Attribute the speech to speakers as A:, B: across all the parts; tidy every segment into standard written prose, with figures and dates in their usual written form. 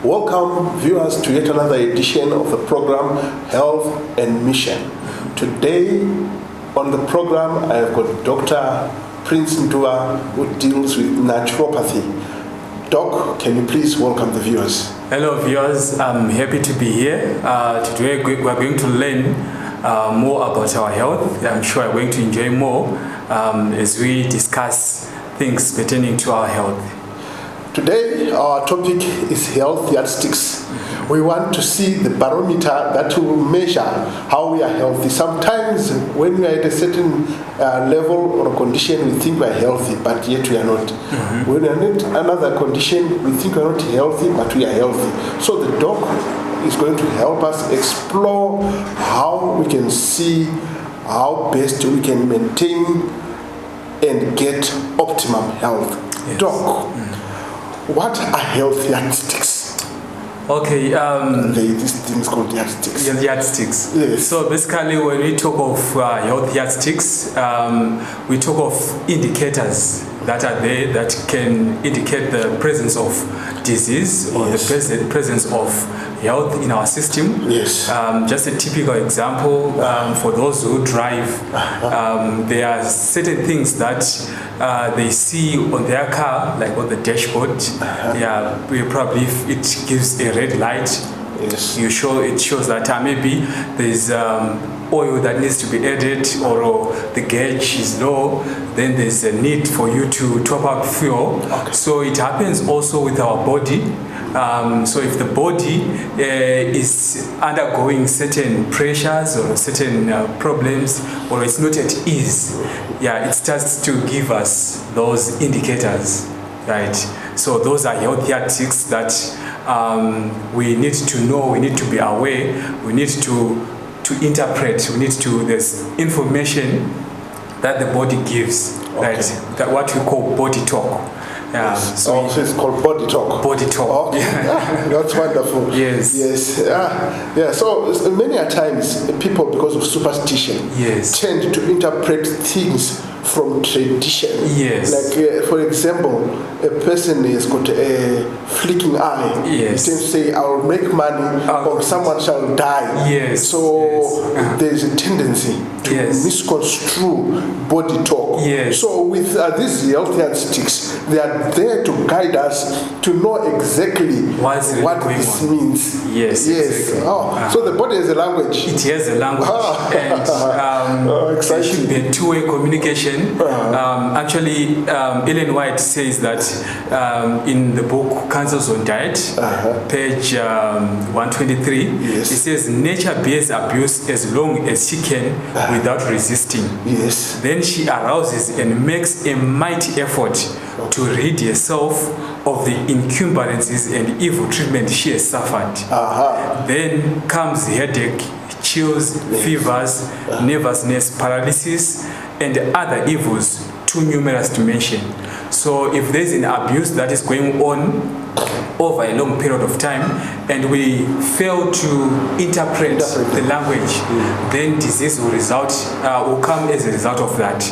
A: Welcome viewers to yet another edition of the program Health and Mission. Today on the program I have got Dr. Prince Nduva, who deals with naturopathy. Doc, can you please welcome the viewers?
B: Hello viewers, I'm happy to be here. Today we are going to learn more about our health. I'm sure I'm going to enjoy more as we discuss things pertaining to our health.
A: Today our topic is health yardsticks. We want to see the barometer that will measure how we are healthy. Sometimes when we are at a certain level or condition, we think we are healthy, but yet we are not. Mm-hmm. When we are in another condition, we think we are not healthy, but we are healthy. So the doc is going to help us explore how we can see how best we can maintain and get optimum health. Yes. Doc, what are health yardsticks?
B: Okay.
A: These things called yardsticks.
B: Yardsticks.
A: Yes.
B: So basically, when we talk of health yardsticks, we talk of indicators that are there that can indicate the presence of disease or the presence of health in our system.
A: Yes.
B: Just a typical example for those who drive, there are certain things that they see on their car, like on the dashboard. Yeah, probably if it gives a red light.
A: Yes.
B: It shows that maybe there's oil that needs to be added, or the gauge is low. Then there's a need for you to top up fuel. Okay. So it happens also with our body. So if the body is undergoing certain pressures or certain problems, or it's not at ease, it starts to give us those indicators, right? So those are health yardsticks that we need to know, we need to be aware, we need to interpret, there's information that the body gives, right? That what we call body talk. Yeah,
A: yes. So it's called body talk.
B: Body talk.
A: Okay. That's wonderful.
B: Yes.
A: Yes. So many a times people, because of superstition, tend to interpret things from tradition.
B: Yes.
A: Like for example, a person has got a flicking eye.
B: Yes.
A: He tends to say, "I will make money, or someone shall die."
B: Yes.
A: So there is a tendency to misconstrue body talk.
B: Yes.
A: So with these health yardsticks, they are there to guide us to know exactly what this means.
B: Yes. Exactly.
A: So the body has a language.
B: It has a language, and there should be a two-way communication. Actually, Ellen White says that in the book Counsels on Diet, page 123, it says nature bears abuse as long as she can without resisting.
A: Yes.
B: Then she arouses and makes a mighty effort to rid herself of the encumbrances and evil treatment she has suffered. Then comes headache, chills, fevers, nervousness, paralysis, and other evils too numerous to mention. So if there's an abuse that is going on over a long period of time and we fail to interpret the language, then disease will come as a result of that.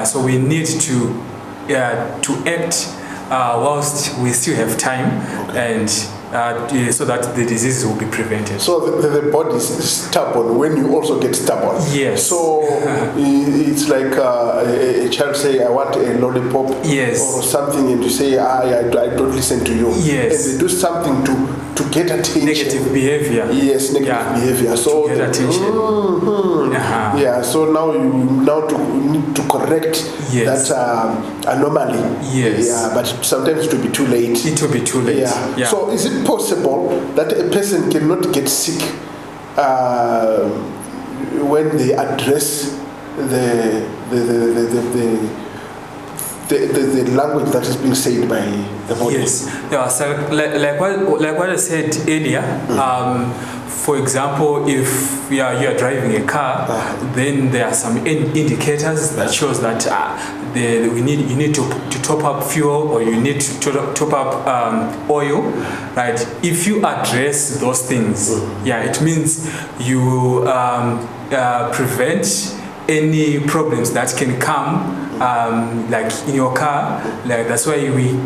B: So we need to act whilst we still have time, and so that the disease will be prevented.
A: So the body is stubborn when you also get stubborn.
B: Yes.
A: So it's like a child say, "I want a lollipop," or something, and you say, I don't listen to you.
B: Yes.
A: And they do something to get attention.
B: Negative behavior.
A: Yes, negative behavior. So
B: to get attention.
A: So now you need to correct that anomaly.
B: Yes.
A: But sometimes it will be too late.
B: It will be too late.
A: So is it possible that a person cannot get sick when they address the language that is being said by the body?
B: Yes. So like what I said earlier, for example, if you are driving a car, then there are some indicators that shows that you need to top up fuel, or you need to top up oil, right? If you address those things, it means you prevent any problems that can come, like in your car. Like that's why we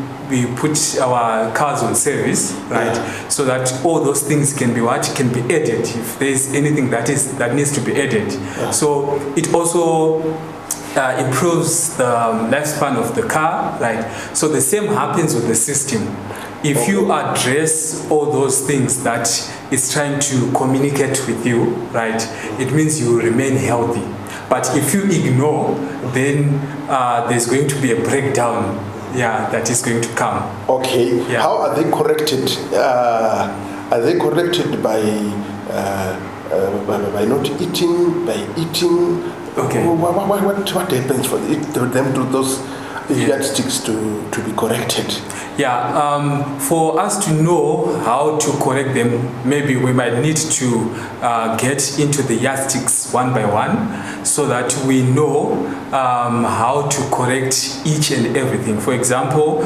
B: put our cars on service, right? So that all those things can be added if there is anything that needs to be added. So it also improves the lifespan of the car, right? So the same happens with the system. If you address all those things that it's trying to communicate with you, right, it means you remain healthy. But if you ignore, then there's going to be a breakdown, that is going to come.
A: Okay.
B: Yeah.
A: How are they corrected? Are they corrected by not eating, by eating?
B: Okay.
A: What happens for them to those yardsticks to be corrected?
B: For us to know how to correct them, maybe we might need to get into the yardsticks one by one, so that we know how to correct each and everything. For example,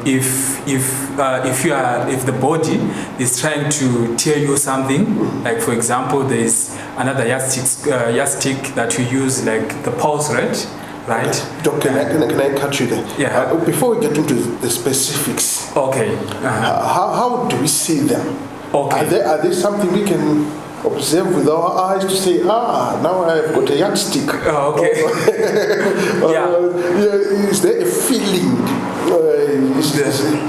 B: if the body is trying to tell you something, like for example, there is another yardstick that we use, like the pulse rate. Right.
A: Doc, can I cut you there?
B: Yeah.
A: Before we get into the specifics,
B: okay.
A: How do we see them?
B: Okay.
A: Are they something we can observe with our eyes to say, now I've got a yardstick?
B: Okay.
A: Is there a feeling?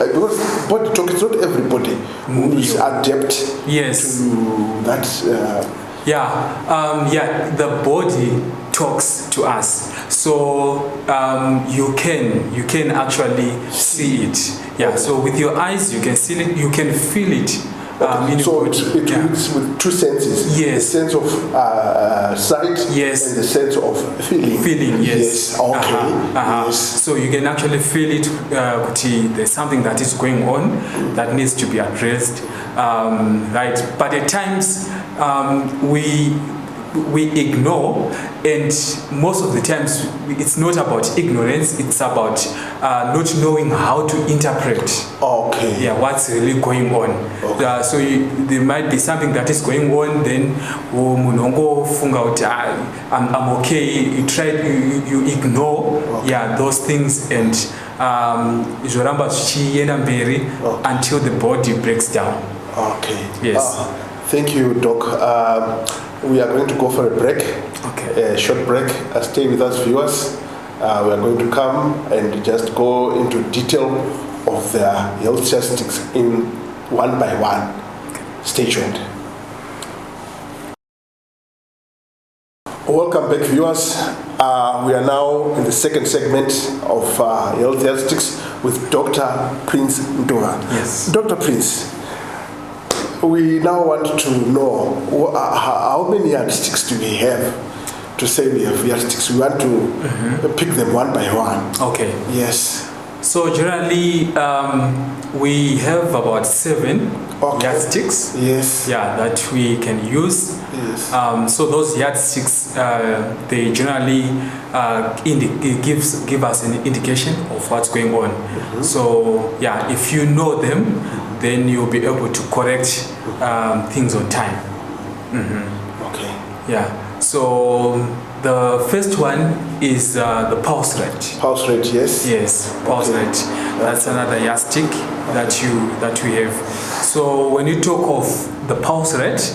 A: Because body talk is not everybody who is adept to that.
B: The body talks to us, so you can actually see it. So with your eyes you can see it, you can feel it.
A: So it works with two senses.
B: Yes.
A: The sense of sight.
B: Yes.
A: And the sense of feeling.
B: Feeling. Yes.
A: Okay.
B: Yes. So you can actually feel it. There's something that is going on that needs to be addressed, right? But at times we ignore, and most of the times it's not about ignorance, it's about not knowing how to interpret what's really going on. So there might be something that is going on, then I'm okay, you ignore those things, and until the body breaks down.
A: Okay.
B: Yes.
A: Thank you, Doc. We are going to go for a break, a short break. Stay with us, viewers. We are going to come and just go into detail of the health statistics in one by one. Stay tuned. Welcome back, viewers. We are now in the second segment of health statistics with Dr. Prince Nduva.
B: Yes.
A: Dr. Prince, we now want to know how many yardsticks do we have to say we have yardsticks. We want to pick them one by one.
B: Okay.
A: Yes.
B: So generally, we have about 7 yardsticks.
A: Yes.
B: That we can use.
A: Yes.
B: So those yardsticks, they generally give us an indication of what's going on. So if you know them, then you'll be able to correct things on time.
A: Okay.
B: So the first one is the pulse rate.
A: Pulse rate, yes.
B: Yes, pulse rate. That's another yardstick that we have. So when you talk of the pulse rate,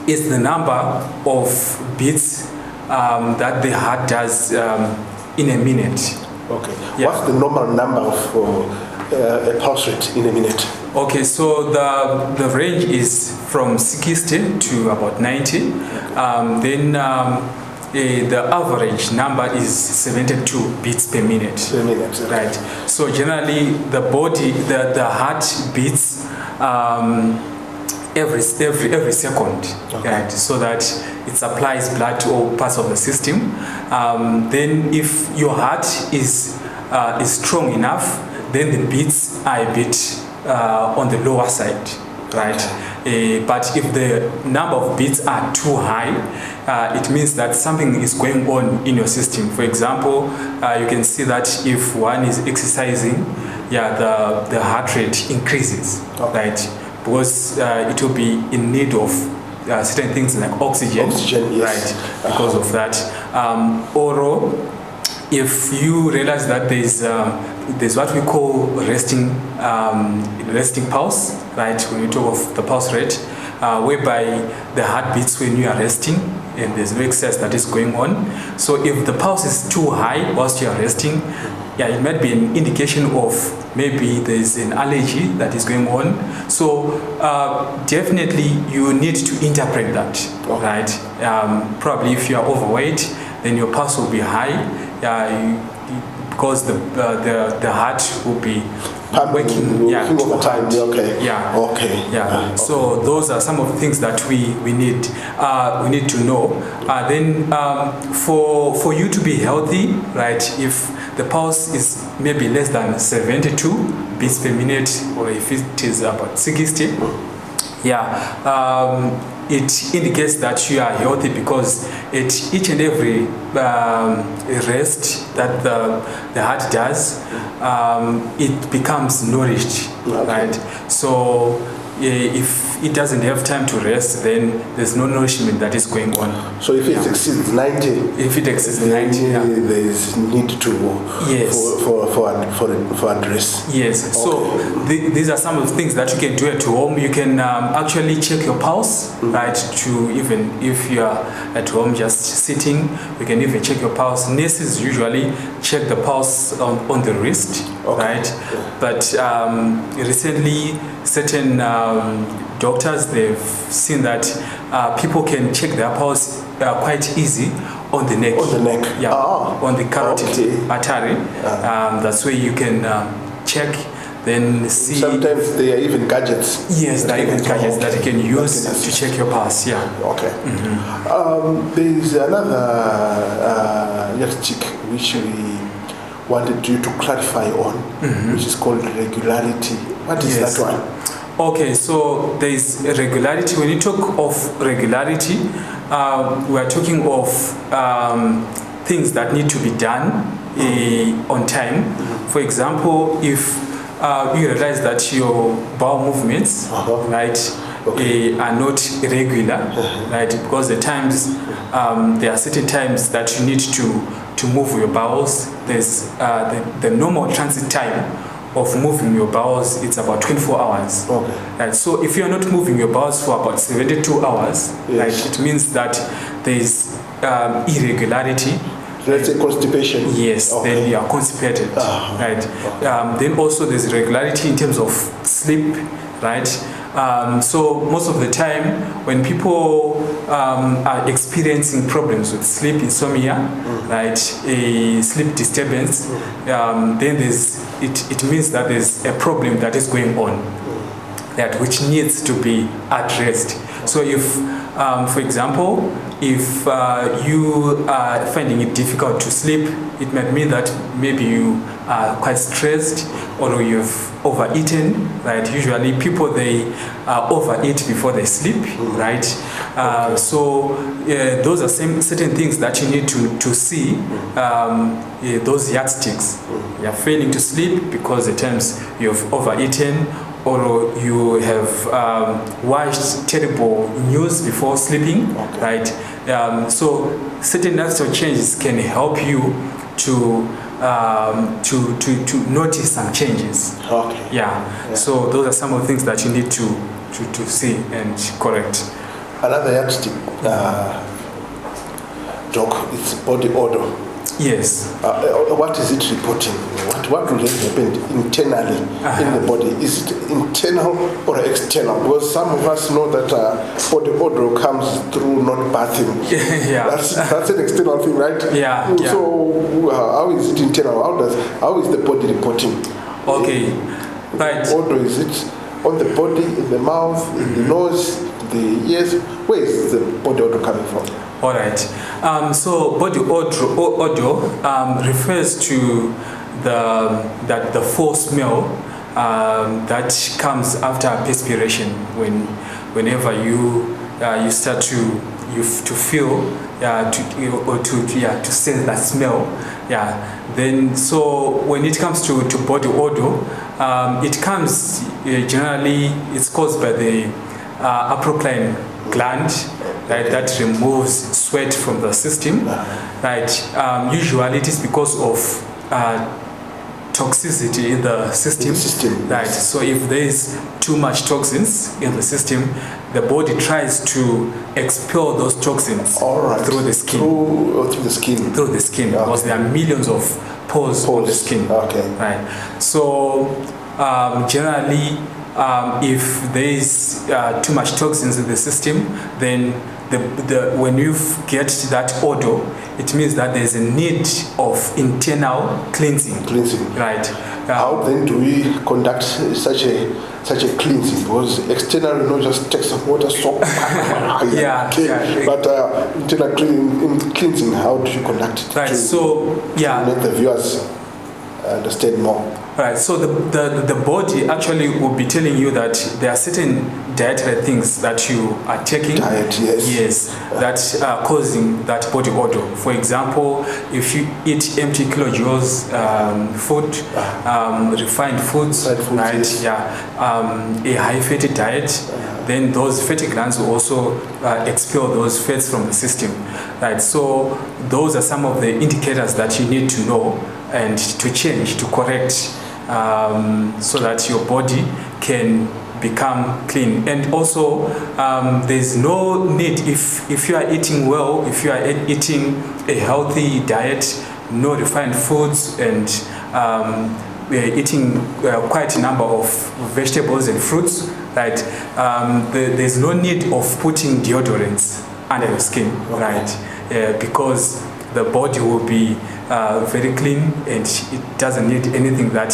B: it's the number of beats that the heart does in a minute.
A: Okay. What's the normal number of a pulse rate in a minute?
B: Okay, so the range is from 60 to about 90. Then the average number is 72 beats per minute.
A: Per minute.
B: Right. So generally, the body, the heart beats every second, right? So that it supplies blood to all parts of the system. Then, if your heart is strong enough, then the beats are a bit on the lower side, right? But if the number of beats are too high, it means that something is going on in your system. For example, you can see that if one is exercising, the heart rate increases, right? Because it will be in need of certain things like oxygen.
A: Oxygen, yes.
B: Right, because of that. Or if you realize that there's what we call resting pulse, right? When you talk of the pulse rate, whereby the heart beats when you are resting and there's no excess that is going on. So if the pulse is too high whilst you are resting, yeah, it might be an indication of maybe there's an allergy that is going on. So definitely you need to interpret that, right? Probably if you are overweight, then your pulse will be high, because the heart will be working
A: over time. Okay.
B: Yeah.
A: Okay.
B: Yeah. So those are some of the things that we need to know. Then for you to be healthy, right? If the pulse is maybe less than 72 beats per minute, or if it is about 60, it indicates that you are healthy, because at each and every rest that the heart does, it becomes nourished, right? So if it doesn't have time to rest, then there's no nourishment that is going on.
A: So if it exceeds 90,
B: if it exceeds 90,
A: there is need to for address.
B: Yes. Okay. So these are some of the things that you can do at home. You can actually check your pulse, right? To even if you are at home just sitting, you can even check your pulse. Nurses usually check the pulse on the wrist, right? But recently, certain doctors, they've seen that people can check their pulse quite easy on the neck.
A: On the neck?
B: Yeah, on the carotid artery. That's where you can check, then see.
A: Sometimes there are even gadgets.
B: Yes, there are even gadgets that you can use to check your pulse,
A: Okay. There is another yardstick which we wanted you to clarify on, which is called regularity. What is that one?
B: Okay, so there is regularity. When you talk of regularity, we are talking of things that need to be done on time. For example, if you realize that your bowel movements, right, are not regular, right, because the times there are certain times that you need to move your bowels. There's the normal transit time of moving your bowels, it's about 24 hours. Right? So if you're not moving your bowels for about 72 hours, right, it means that there is irregularity.
A: Let's say constipation.
B: Yes, then you are constipated, right? Then also there's irregularity in terms of sleep, right? So most of the time when people are experiencing problems with sleep, insomnia, right, a sleep disturbance, then it means that there's a problem that is going on, that which needs to be addressed. So if, for example, if you are finding it difficult to sleep, it might mean that maybe you are quite stressed or you've overeaten, right? Usually people, they overeat before they sleep, right? So those are certain things that you need to see, those yardsticks. You're failing to sleep because at times you've overeaten, or you have watched terrible news before sleeping, right? So certain lifestyle changes can help you to notice some changes. Yeah. So those are some of the things that you need to see and correct.
A: Another yardstick, Doc, it's body odor.
B: Yes.
A: What is it reporting? What will happen internally in the body? Is it internal or external? Because some of us know that body odor comes through not bathing. That's an external thing, right? So how is it internal? How is the body reporting?
B: Okay. Right.
A: Odor, is it on the body, in the mouth, in the nose, the ears? Where is the body odor coming from?
B: All right. So body odor refers to the foul smell that comes after perspiration. Whenever you start to feel to sense that smell. Then so when it comes to body odor, it comes generally, it's caused by the aprocline gland, right, that removes sweat from the system, right. Usually it is because of toxicity in the system, right. So if there is too much toxins in the system, the body tries to expel those toxins through the skin.
A: Through the skin.
B: Through the skin, because there are millions of pores on the skin. Right. So generally, if there is too much toxins in the system, then when you get that odor, it means that there's a need of internal cleansing. Right.
A: How then do we conduct such a cleansing? Because external, just take some water, soap. But internal cleansing, how do you conduct it?
B: Right. To
A: make the viewers understand more.
B: Right, so the body actually will be telling you that there are certain dietary things that you are taking. That are causing that body odor. For example, if you eat empty kilojoules food, refined foods, right? A high fatty diet, then those fatty glands will also expel those fats from the system, right? So those are some of the indicators that you need to know and to change, to correct, so that your body can become clean. And also, there's no need, if you are eating well, if you are eating a healthy diet, no refined foods, and we are eating quite a number of vegetables and fruits, right? There's no need of putting deodorants under your skin, right? Because the body will be very clean, and it doesn't need anything that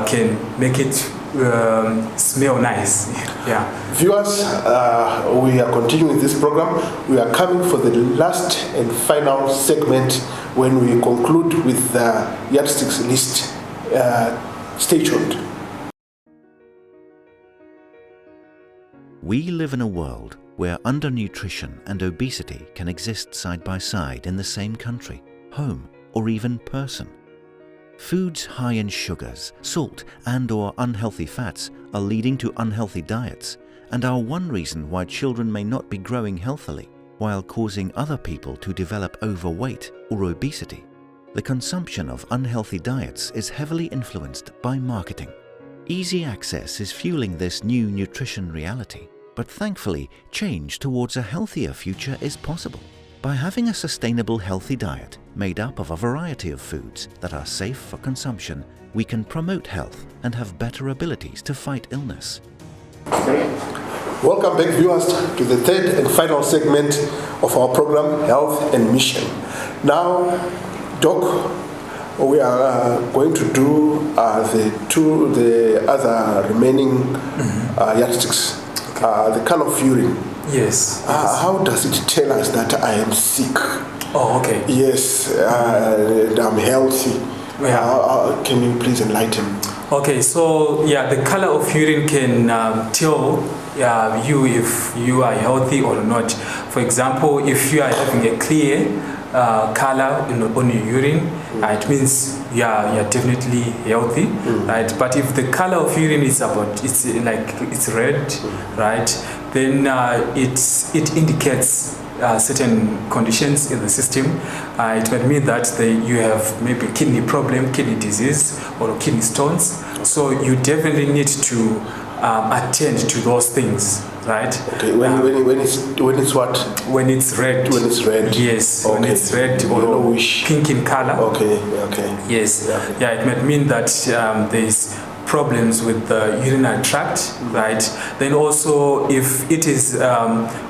B: can make it smell nice.
A: Viewers, we are continuing this program. We are coming for the last and final segment when we conclude with the yardsticks list. Stay tuned.
C: We live in a world where undernutrition and obesity can exist side by side in the same country, home, or even person. Foods high in sugars, salt, and/or unhealthy fats are leading to unhealthy diets and are one reason why children may not be growing healthily, while causing other people to develop overweight or obesity. The consumption of unhealthy diets is heavily influenced by marketing. Easy access is fueling this new nutrition reality, but thankfully, change towards a healthier future is possible. By having a sustainable healthy diet made up of a variety of foods that are safe for consumption, we can promote health and have better abilities to fight illness.
A: Welcome back, viewers, to the third and final segment of our program, Health and Mission. Now, Doc, we are going to do the other remaining yardsticks, the can of urine.
B: Yes.
A: How does it tell us that I am sick?
B: Oh, okay.
A: Yes, I'm healthy. Can you please enlighten me?
B: Okay, so the color of urine can tell you if you are healthy or not. For example, if you are having a clear color on your urine, it means you're definitely healthy, right? But if the color of urine is it's red, right, then it indicates certain conditions in the system. It might mean that you have maybe kidney problem, kidney disease, or kidney stones. So you definitely need to attend to those things, right?
A: Okay. When it's what?
B: When it's red.
A: When it's red.
B: Yes.
A: Okay.
B: When it's red or
A: yellowish,
B: pink in color.
A: Okay.
B: Yes. Yeah. It might mean that there's problems with the urinary tract, right? Then also, if it is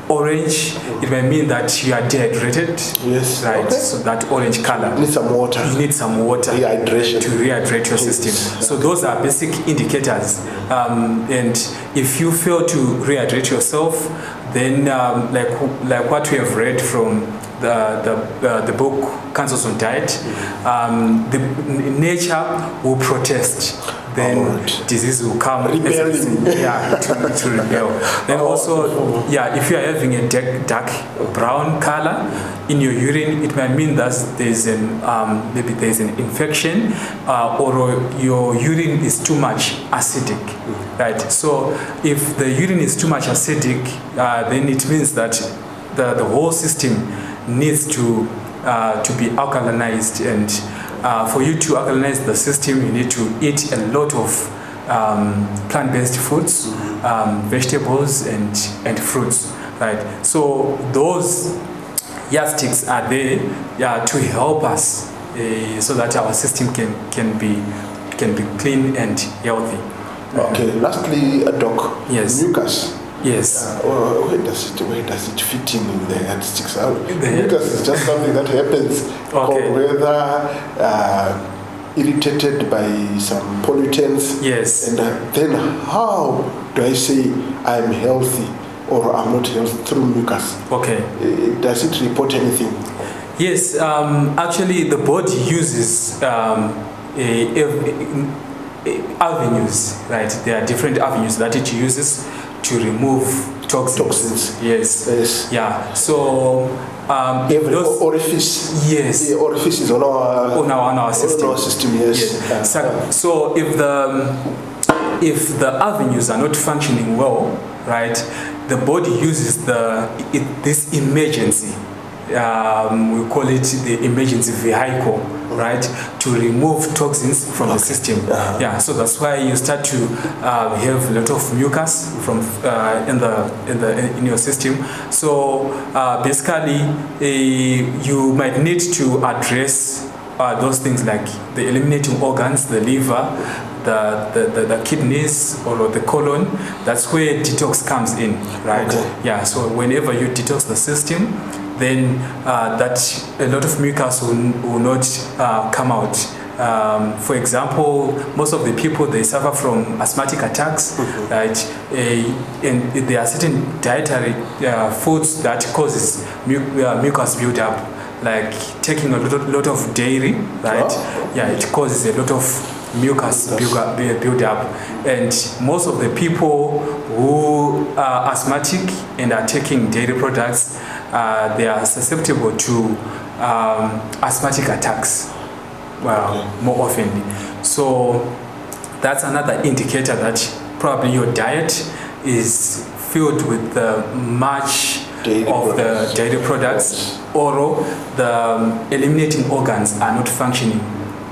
B: orange, it may mean that you are dehydrated.
A: Yes.
B: Right.
A: Okay.
B: So that orange color.
A: You need some water.
B: You need some water.
A: Rehydration.
B: To rehydrate your system. So those are basic indicators. And if you fail to rehydrate yourself, then like what we have read from the book Counsels on Diet, the nature will protest then
A: Alright.
B: disease will come.
A: Rebelling.
B: Yeah, it will rebel. Then also, yeah, if you are having a dark brown color in your urine, it might mean that there's maybe there's an infection, or your urine is too much acidic, right? So if the urine is too much acidic, then it means that the whole system needs to be alkalinized, and for you to alkalinize the system, you need to eat a lot of plant-based foods, vegetables, and fruits, right? So those yardsticks are there to help us so that our system can be clean and healthy.
A: Okay. Lastly, Doc.
B: Yes.
A: Mucus.
B: Yes.
A: Where does it fit in the yardsticks? Mucus is just something that happens,
B: Okay.
A: or whether irritated by some pollutants.
B: Yes.
A: And then how do I say I'm healthy or I'm not healthy through mucus?
B: Okay.
A: Does it report anything?
B: Yes. Actually, the body uses avenues, right? There are different avenues that it uses to remove toxins. Yes.
A: Yes.
B: Yeah. So
A: Every orifice.
B: Yes.
A: The orifice is on our
B: system.
A: On our system. Yes.
B: So if the avenues are not functioning well, right, the body uses this emergency. We call it the emergency vehicle, right, to remove toxins from the system. Yeah, so that's why you start to have a lot of mucus from in your system. So basically, you might need to address those things like the eliminating organs, the liver, the kidneys, or the colon. That's where detox comes in, right?
A: Okay.
B: Yeah, so whenever you detox the system, then that a lot of mucus will not come out. For example, most of the people, they suffer from asthmatic attacks, right? And there are certain dietary foods that causes mucus buildup, like taking a lot of dairy, right?
A: Oh.
B: Yeah, it causes a lot of mucus buildup. And most of the people who are asthmatic and are taking dairy products, they are susceptible to asthmatic attacks more often. So that's another indicator that probably your diet is filled with much of the dairy products, or the eliminating organs are not functioning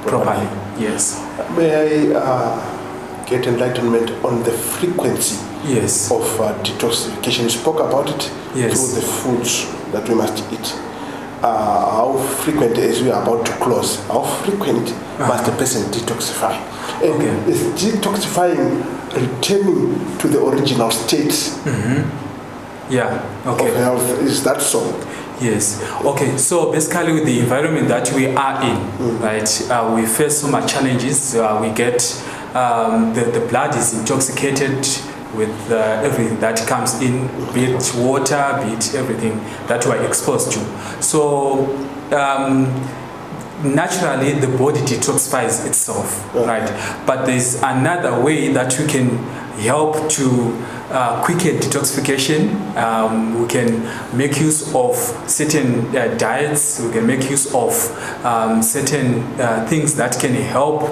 B: properly. Yes.
A: May I get enlightenment on the frequency
B: Yes.
A: of detoxification? You spoke about it
B: Yes.
A: through the foods that we must eat. How frequent, as we are about to close, how frequent must a person detoxify? And
B: Okay.
A: is detoxifying returning to the original state
B: Yeah. Okay.
A: of health? Is that so?
B: Yes. Okay. So basically, with the environment that we are in, right, we face so much challenges. We get the blood is intoxicated with everything that comes in, be it water, be it everything that we are exposed to. So naturally, the body detoxifies itself, right? But there's another way that we can help to quicken detoxification. We can make use of certain diets. We can make use of certain things that can help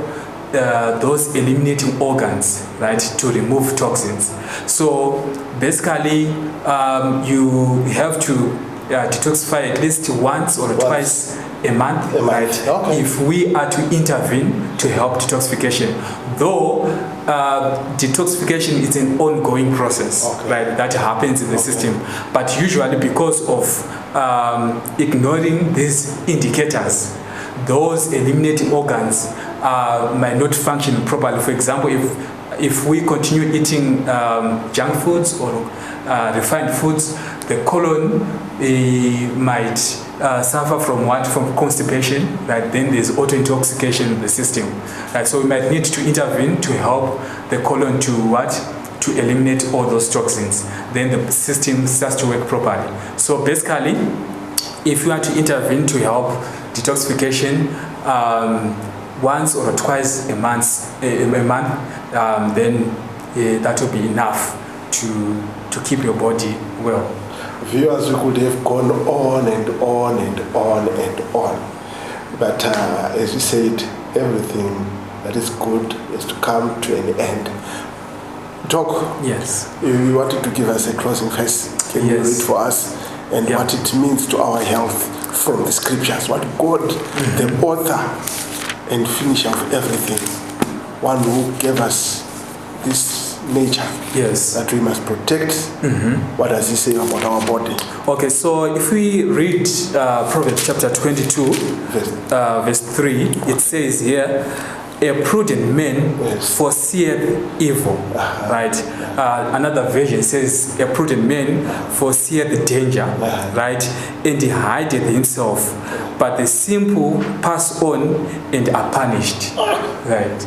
B: those eliminating organs, right, to remove toxins. So basically, you have to detoxify at least once or twice a month, right?
A: Okay.
B: If we are to intervene to help detoxification, though detoxification is an ongoing process, right? That happens in the system, but usually because of ignoring these indicators, those eliminating organs might not function properly. For example, if we continue eating junk foods or refined foods, the colon might suffer from constipation, right? Then there's auto-intoxication in the system, right? So we might need to intervene to help the colon to eliminate all those toxins. Then the system starts to work properly. So basically, if you want to intervene to help detoxification, once or twice a month, then that will be enough to keep your body well.
A: Viewers, we could have gone on and on and on and on. But as you said, everything that is good is to come to an end. Doc,
B: yes,
A: you wanted to give us a closing verse. Can you read for us and what it means to our health from the scriptures? What God, the author and finisher of everything, one who gave us this nature that we must protect. What does he say about our body?
B: Okay, so if we read Proverbs chapter 22, verse 3, it says here, a prudent man foreseeth evil, right? Another version says, a prudent man foreseeth danger, right? And he hideth himself, but the simple pass on and are punished, right?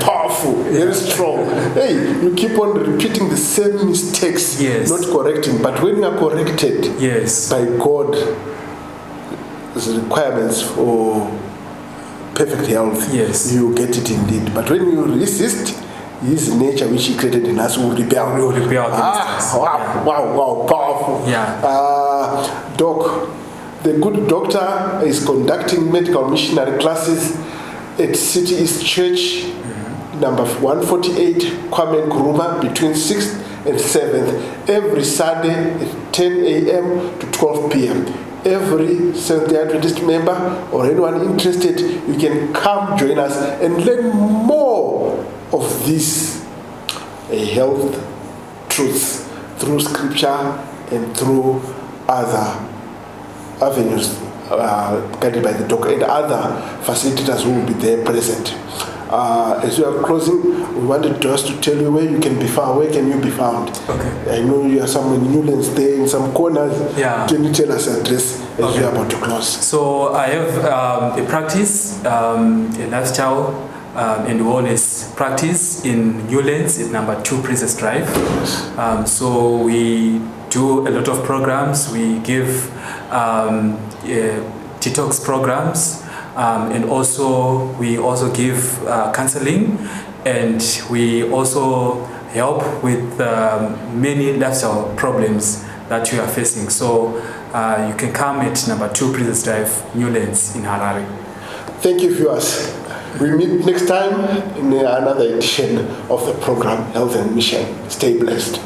A: Powerful, very strong. Hey, you keep on repeating the same mistakes, not correcting, but when you are corrected by God's requirements for perfect health, you get it indeed. But when you resist, his nature which he created in us will rebel. Wow, powerful. Doc, the good doctor is conducting medical missionary classes at City East Church, number 148, Kwame Nkrumah, between 6th and 7th, every Sunday at 10 a.m. to 12 p.m. Every Seventh-day Adventist member or anyone interested, you can come join us and learn more of this health truths through scripture and through other avenues guided by the doctor and other facilitators who will be there present. As we are closing, we wanted just to tell you where you can be found. Where can you be found? Okay. I know you are somewhere in Newlands there in some corners. Can you tell us the address as we are about to close? So
B: I have a practice, a lifestyle and wellness practice in Newlands at number 2 Princess Drive. So we do a lot of programs. We give detox programs. And also we also give counseling, and we also help with many lifestyle problems that you are facing. So you can come at number 2 Princess Drive, Newlands in Harare. Thank you, viewers. We meet next time in another edition of the program Health and Mission. Stay blessed.